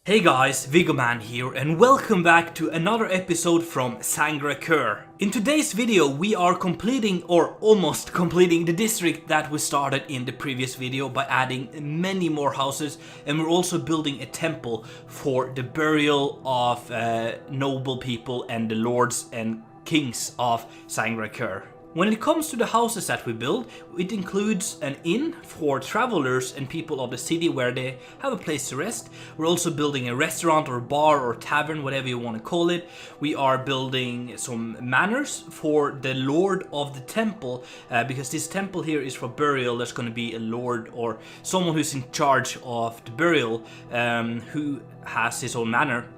Hey guys, Viggoman here and welcome back to another episode from Sangra'Qur. In today's video we are completing or almost completing the district that we started in the previous video by adding many more houses, and we're also building a temple for the burial of noble people and the lords and kings of Sangra'Qur. When it comes to the houses that we build, it includes an inn for travelers and people of the city where they have a place to rest. We're also building a restaurant or bar or tavern, whatever you want to call it. We are building some manors for the lord of the temple, because this temple here is for burial. There's going to be a lord or someone who's in charge of the burial, who has his own manor.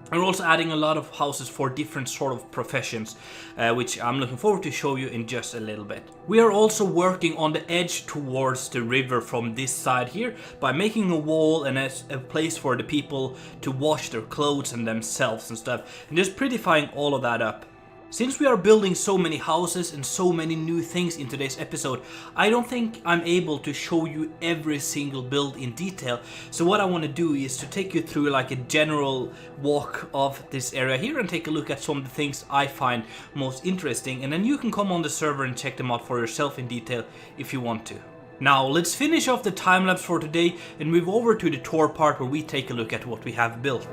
We're also adding a lot of houses for different sort of professions, which I'm looking forward to show you in just a little bit. We are also working on the edge towards the river from this side here by making a wall and a place for the people to wash their clothes and themselves and stuff, and just prettifying all of that up. Since we are building so many houses and so many new things in today's episode, I don't think I'm able to show you every single build in detail. So what I want to do is to take you through like a general walk of this area here and take a look at some of the things I find most interesting, and then you can come on the server and check them out for yourself in detail if you want to. Now let's finish off the time-lapse for today and move over to the tour part where we take a look at what we have built.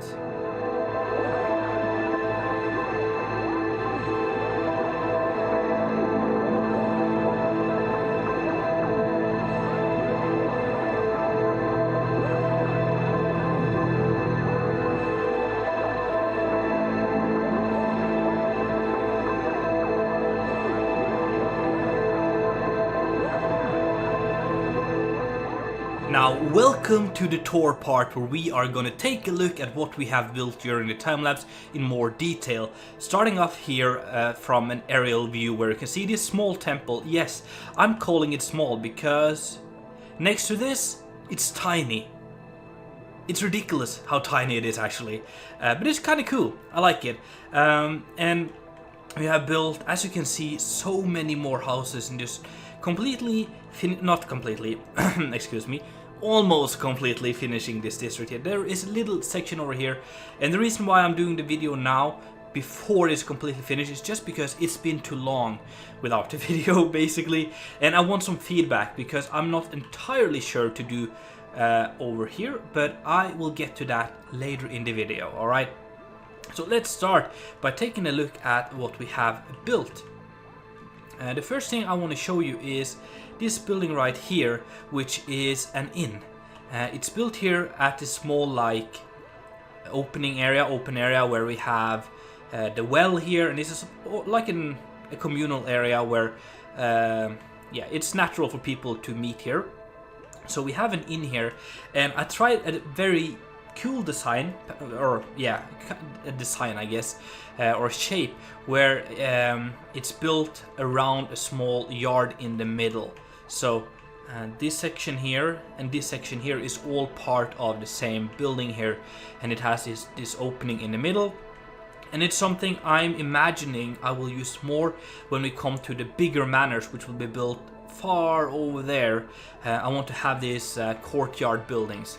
Now, welcome to the tour part where we are going to take a look at what we have built during the time-lapse in more detail. Starting off here from an aerial view where you can see this small temple. Yes, I'm calling it small because next to this, it's tiny. It's ridiculous how tiny it is actually, but it's kind of cool. I like it. And we have built, as you can see, so many more houses and just completely, not completely, excuse me, almost completely finishing this district here. There is a little section over here, and the reason why I'm doing the video now before it's completely finished is just because it's been too long without the video basically, and I want some feedback because I'm not entirely sure to do over here, but I will get to that later in the video. Alright, so let's start by taking a look at what we have built. The first thing I want to show you is this building right here, which is an inn. It's built here at this small like open area where we have the well here, and this is like a communal area where yeah, it's natural for people to meet here. So we have an inn here, and I tried a very cool design, or yeah, a design I guess, or shape where it's built around a small yard in the middle. So this section here and this section here is all part of the same building here, and it has this opening in the middle, and it's something I'm imagining I will use more when we come to the bigger manors, which will be built far over there. I want to have these courtyard buildings.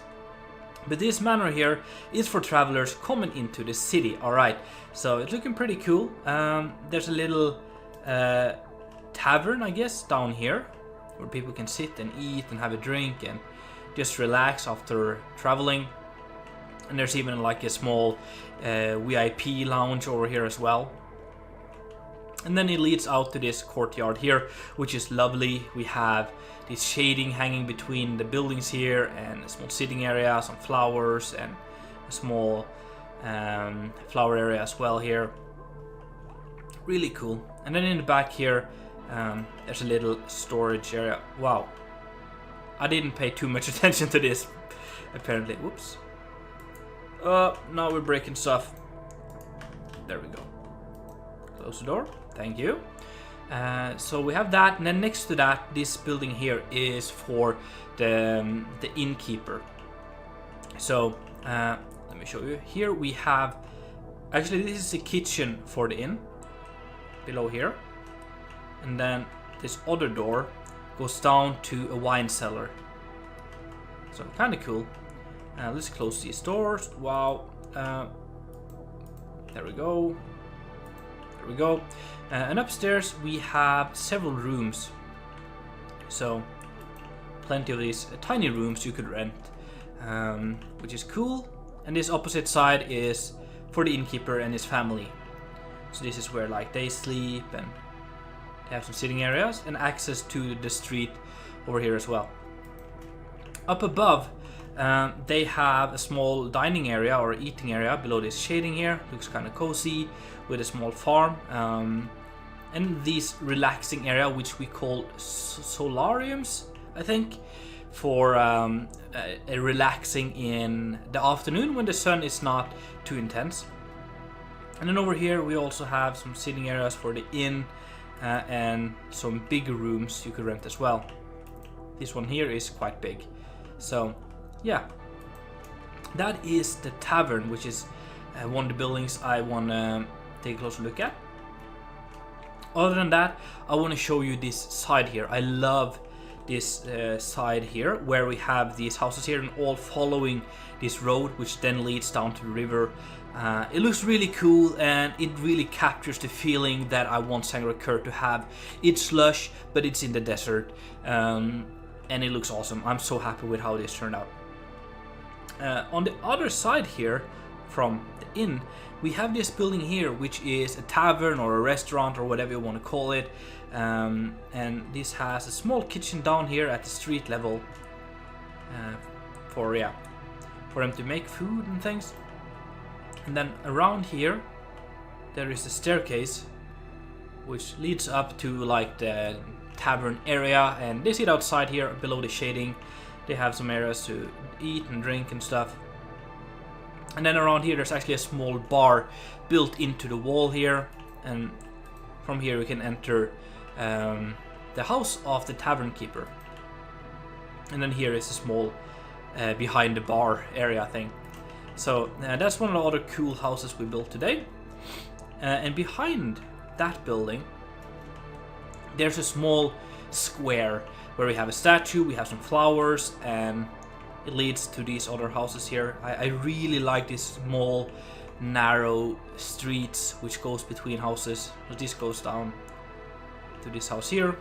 But this manor here is for travelers coming into the city. Alright, so it's looking pretty cool. There's a little tavern, I guess, down here where people can sit and eat and have a drink and just relax after traveling. And there's even like a small VIP lounge over here as well. And then it leads out to this courtyard here, which is lovely. We have this shading hanging between the buildings here, and a small sitting area, some flowers, and a small flower area as well here. Really cool. And then in the back here, there's a little storage area. Wow, I didn't pay too much attention to this apparently. Whoops. Now we're breaking stuff. There we go. Close the door. Thank you. So we have that, and then next to that, this building here is for the innkeeper. So let me show you. Here we have, actually this is the kitchen for the inn, below here. And then this other door goes down to a wine cellar. So kind of cool. Let's close these doors. Wow. There we go. There we go. And upstairs we have several rooms. So plenty of these tiny rooms you could rent, which is cool. And this opposite side is for the innkeeper and his family. So this is where like they sleep, and they have some sitting areas and access to the street over here as well. Up above, they have a small dining area or eating area below this shading here. Looks kind of cozy with a small farm. And this relaxing area, which we call solariums, I think, for a relaxing in the afternoon when the sun is not too intense. And then over here we also have some sitting areas for the inn, and some bigger rooms you could rent as well. This one here is quite big. So yeah, that is the tavern, which is one of the buildings I want to take a closer look at. Other than that, I want to show you this side here. I love this side here, where we have these houses here and all following this road, which then leads down to the river. It looks really cool, and it really captures the feeling that I want Sangra'Qur to have. It's lush, but it's in the desert, and it looks awesome. I'm so happy with how this turned out. On the other side here, from the inn, we have this building here, which is a tavern or a restaurant or whatever you want to call it. And this has a small kitchen down here at the street level, for them to make food and things. And then around here there is a staircase which leads up to like the tavern area, and they sit outside here below the shading. They have some areas to eat and drink and stuff. And then around here there's actually a small bar built into the wall here, and from here we can enter the house of the tavern keeper. And then here is a small behind the bar area thing. So that's one of the other cool houses we built today. And behind that building there's a small square where we have a statue, we have some flowers, and it leads to these other houses here. I really like these small narrow streets which goes between houses. So this goes down to this house here,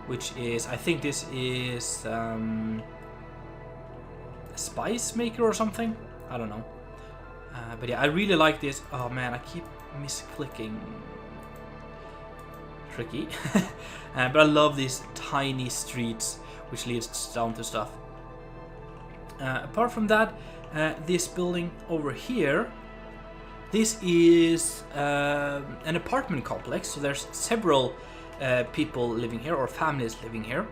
which is, I think this is a spice maker or something, I don't know. But yeah, I really like this. Oh man, I keep misclicking. Tricky. But I love these tiny streets which leads down to stuff. Apart from that, this building over here, this is an apartment complex. So there's several people living here, or families living here.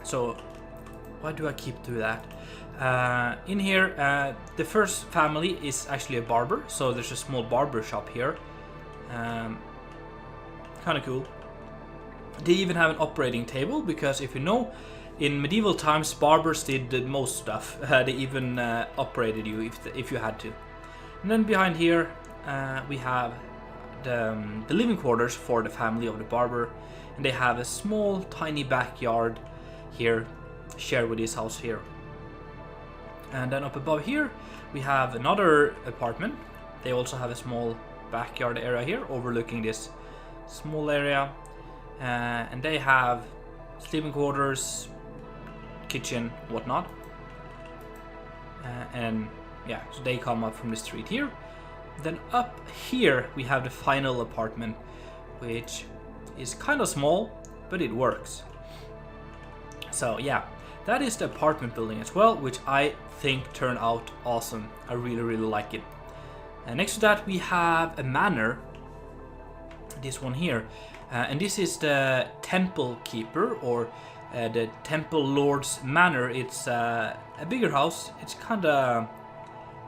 So why do I keep doing that? In here, the first family is actually a barber. So there's a small barber shop here. Kind of cool. They even have an operating table, because if you know, in medieval times barbers did the most stuff. They even operated you if you had to. And then behind here we have the living quarters for the family of the barber, and they have a small tiny backyard here shared with this house here. And then up above here we have another apartment. They also have a small backyard area here overlooking this small area, and they have sleeping quarters, kitchen, whatnot. And yeah, so they come up from the street here. Then up here we have the final apartment, which is kind of small, but it works. So yeah, that is the apartment building as well, which I think turned out awesome. I really like it. And next to that we have a manor, this one here, and this is the temple keeper, or the temple lord's manor. It's a bigger house. It's kind of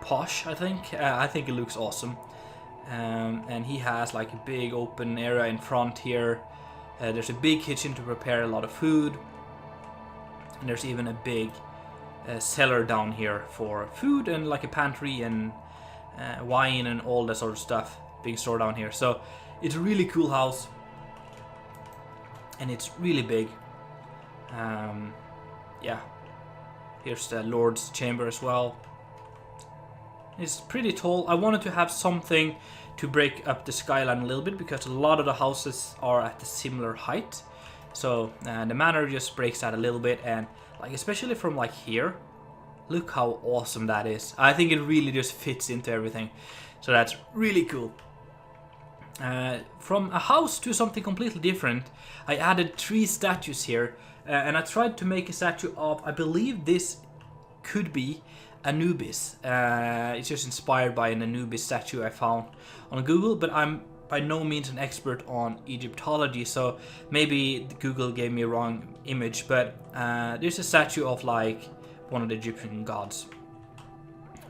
posh, I think. I think it looks awesome. And he has like a big open area in front here. There's a big kitchen to prepare a lot of food, and there's even a big cellar down here for food, and like a pantry and wine and all that sort of stuff being stored down here. So it's a really cool house, and it's really big. Yeah, Here's the Lord's chamber as well. It's pretty tall. I wanted to have something to break up the skyline a little bit because a lot of the houses are at a similar height. So the manor just breaks that a little bit, and like especially from like here, look how awesome that is. I think it really just fits into everything. So that's really cool. From a house to something completely different, I added 3 statues here, and I tried to make a statue of, I believe this could be Anubis. It's just inspired by an Anubis statue I found on Google, but I'm by no means an expert on Egyptology, so maybe Google gave me a wrong image, but there's a statue of like one of the Egyptian gods,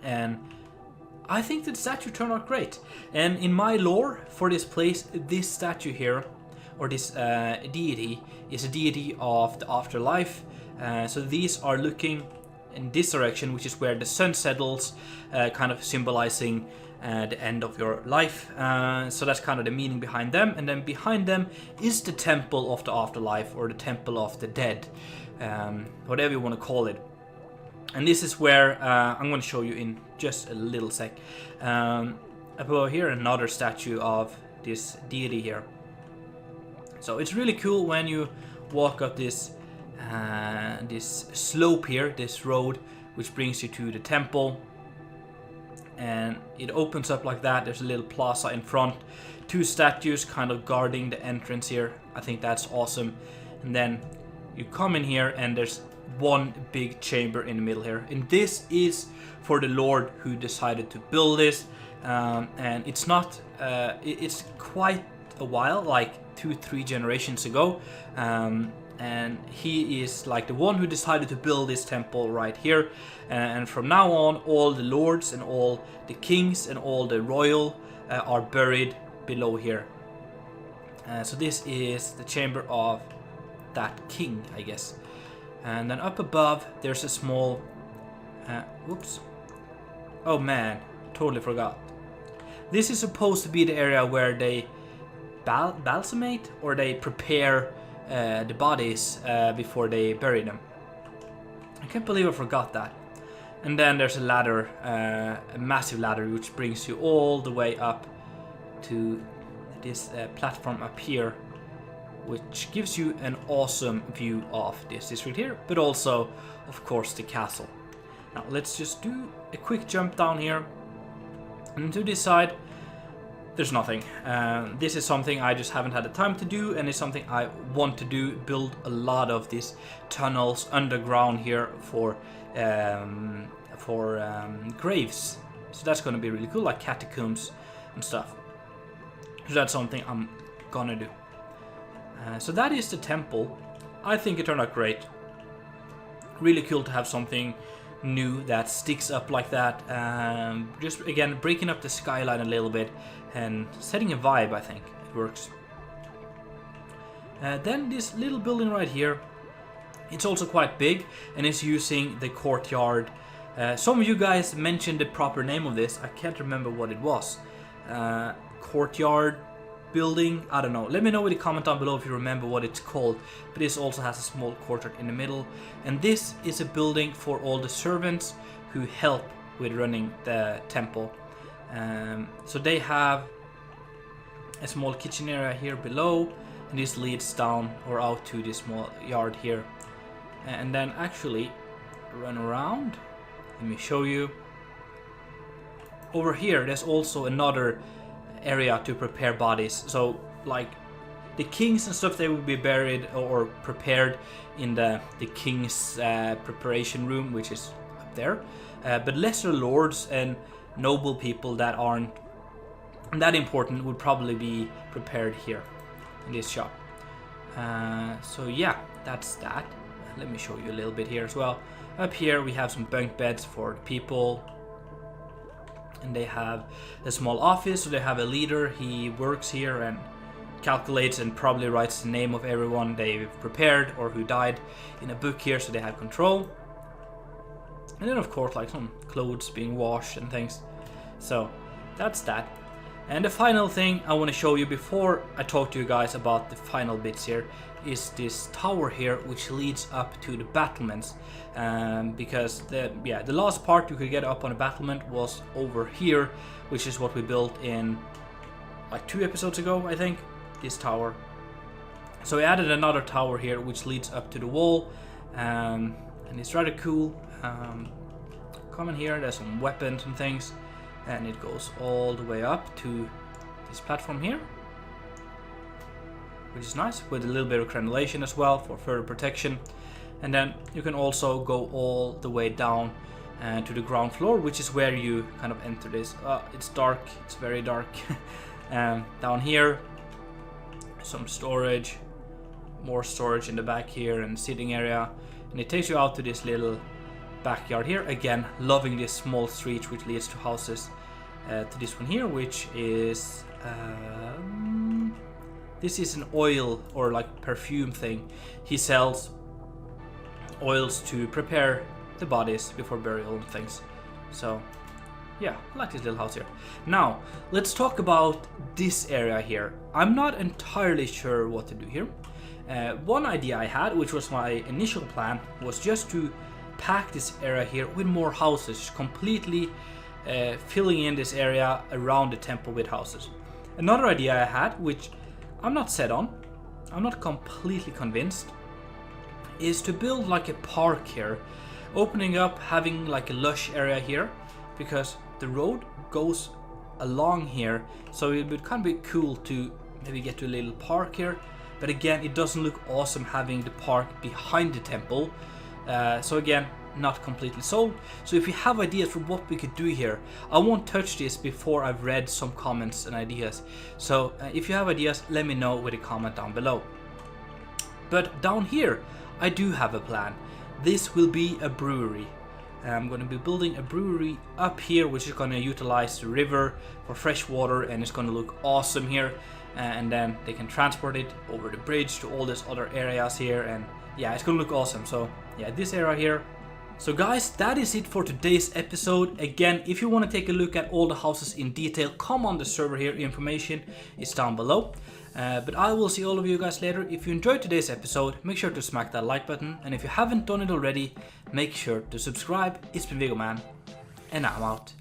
and I think the statue turned out great. And in my lore for this place, this statue here, or this deity, is a deity of the afterlife. So these are looking in this direction, which is where the sun settles, kind of symbolizing the end of your life. So that's kind of the meaning behind them. And then behind them is the temple of the afterlife, or the temple of the dead, whatever you want to call it. And this is where I'm going to show you in just a little sec. Above here, another statue of this deity here. So it's really cool when you walk up this this slope here, this road, which brings you to the temple. And it opens up like that. There's a little plaza in front. 2 statues kind of guarding the entrance here. I think that's awesome. And then you come in here and there's one big chamber in the middle here, and this is for the Lord who decided to build this, and it's not it's quite a while, like 2-3 generations ago, and he is like the one who decided to build this temple right here, and from now on all the lords and all the kings and all the royal are buried below here. So this is the chamber of that king, I guess. And then up above, there's a small... whoops. Oh man, totally forgot. This is supposed to be the area where they balsamate, or they prepare the bodies before they bury them. I can't believe I forgot that. And then there's a ladder, a massive ladder, which brings you all the way up to this platform up here, which gives you an awesome view of this district here, but also, of course, the castle. Now, let's just do a quick jump down here. And to this side, there's nothing. This is something I just haven't had the time to do, and it's something I want to do, build a lot of these tunnels underground here for graves. So that's going to be really cool, like catacombs and stuff. So that's something I'm gonna do. So that is the temple. I think it turned out great. Really cool to have something new that sticks up like that. Just again breaking up the skyline a little bit and setting a vibe. I think it works. Then this little building right here, it's also quite big and it's using the courtyard. Some of you guys mentioned the proper name of this. I can't remember what it was. Courtyard building, I don't know. Let me know in the comment down below if you remember what it's called. But this also has a small courtyard in the middle, and this is a building for all the servants who help with running the temple. So they have a small kitchen area here below, and this leads down or out to this small yard here. And then actually run around. Let me show you. Over here there's also another area to prepare bodies. So like the kings and stuff, they will be buried or prepared in the king's preparation room, which is up there. But lesser lords and noble people that aren't that important would probably be prepared here in this shop. So yeah, that's that. Let me show you a little bit here as well. Up here we have some bunk beds for the people. And they have a small office, so they have a leader. He works here and calculates and probably writes the name of everyone they've prepared or who died in a book here, so they have control. And then of course like some clothes being washed and things. So that's that. And the final thing I want to show you before I talk to you guys about the final bits here is this tower here, which leads up to the battlements. Because the last part you could get up on a battlement was over here, which is what we built in like 2 episodes ago, I think. This tower. So we added another tower here, which leads up to the wall, and it's rather cool. Come in here, there's some weapons and things, and it goes all the way up to this platform here, which is nice, with a little bit of crenellation as well for further protection. And then you can also go all the way down to the ground floor, which is where you kind of enter this. It's dark, it's very dark. Down here, some storage, more storage in the back here, and sitting area, and it takes you out to this little backyard here. Again, loving this small street which leads to houses. To this one here, which is this is an oil or like perfume thing. He sells oils to prepare the bodies before burial and things. So yeah, I like this little house here. Now let's talk about this area here. I'm not entirely sure what to do here. One idea I had, which was my initial plan, was just to pack this area here with more houses, completely filling in this area around the temple with houses. Another idea I had, which I'm not set on, I'm not completely convinced, is to build like a park here, opening up, having like a lush area here, because the road goes along here, so it would kind of be cool to maybe get to a little park here. But again, it doesn't look awesome having the park behind the temple. So again, not completely sold. So if you have ideas for what we could do here, I won't touch this before I've read some comments and ideas. So if you have ideas, let me know with a comment down below. But down here, I do have a plan. This will be a brewery. I'm going to be building a brewery up here, which is going to utilize the river for fresh water, and it's going to look awesome here. And then they can transport it over the bridge to all these other areas here, and yeah, it's going to look awesome. So yeah, this area here. So guys, that is it for today's episode. Again, if you want to take a look at all the houses in detail, come on the server here. Information is down below. But I will see all of you guys later. If you enjoyed today's episode, make sure to smack that like button. And if you haven't done it already, make sure to subscribe. It's been Viggoman, and I'm out.